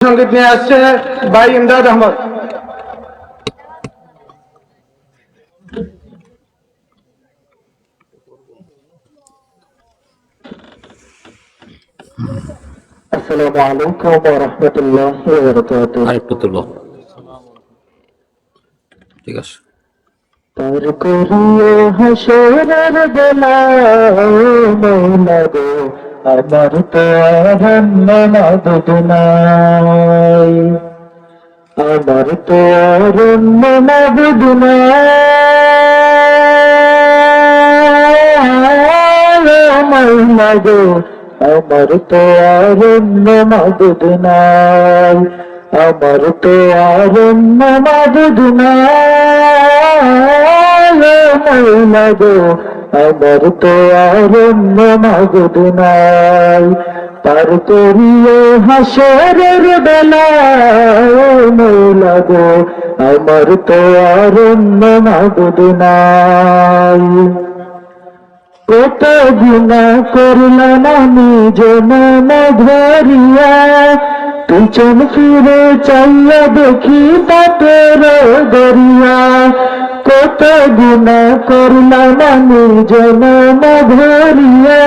সঙ্গীত নিয়ে আসছে ভাই ইমদাদ আহমদ। আসসালামু আলাইকুম ওয়া রাহমাতুল্লাহি ওয়া বারাকাতুহু। আরেকটু তুলো, ঠিক আছে। তার করিয়ে হাসরের বেলায় মৌলা গো, আমার তো আর মাবুদ নাই, আমার তো আর মাবুদ নাই, মৌলা গো, আমার তো আর মাবুদ নাই, আমার তো আর মাবুদ নাই, মৌলা গো, আমার তো আর মাবুদ নাই। পার করিয়ে হাসরের বেলায় মৌলা গো, আমার তো আর মাবুদ নাই। কত গুনাহ করলাম আমি জনম ধরিয়া, পিছন ফিরে চাইয়া দেখি পাপের দরিয়া। কত গুনাহ করলাম আমি জনম ধরিয়া,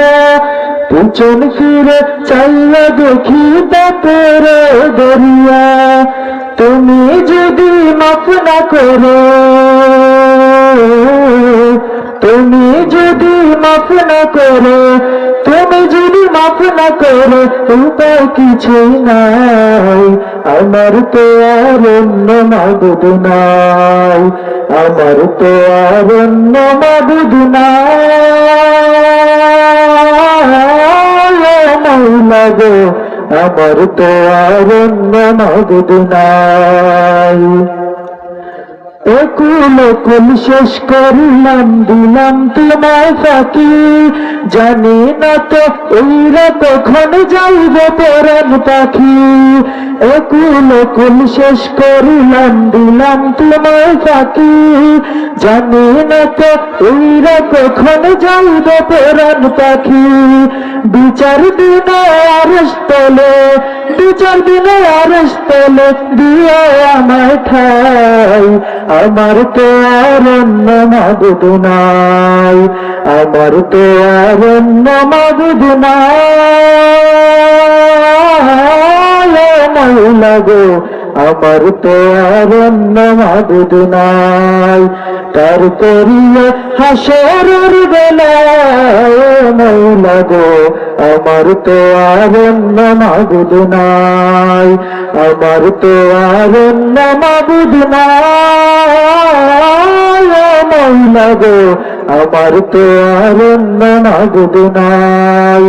পিছন ফিরে চাইয়া দেখি পাপের দরিয়া। তুমি যদি মাফ না করো, তুমি যদি মাফ না করো, তুমি যদি মাফ না করো, উপায় কিছুই নাই। আমার তো আর অন্য মাবুদ নাই, আমার তো আর অন্য মাবুদ নাই, মৌলা গো, আমার তো আর অন্য মাবুদ নাই। একুল কুল শেষ করলাম দিলাম তোমায় ফাঁকি, জানি না তো ওইরা কখন যাইবে পরাণ পাখি। একুল কুল শেষ করলাম দিলাম তোমায় ফাঁকি, জানি না তো ওইরা কখন যাইবে পরাণ পাখি। বিচার দিনে আরশ তলে, বিচার দিনে আরশ তলে দিয়ে আমায় ঠাই। আমার তো আর অন্য মাবুদ নাই, আমার তো আর অন্য মাবুদ নাই, মৌলা গো, আমার তো আর অন্য মাবুদ নাই। তার করিয়ে হাসরের বেলায় মৌলা গো, আমার তো আর অন্য মাবুদ নাই, আমার তো আর অন্য মাবুদ নাই, মৌলা গো, আমার তো আর অন্য মাবুদ নাই,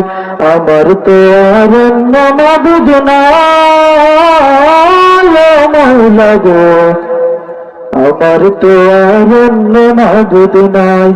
আমার তো আর অন্য মাবুদ নাই, মৌলা গো, আমার তো আর অন্য মাবুদ নাই।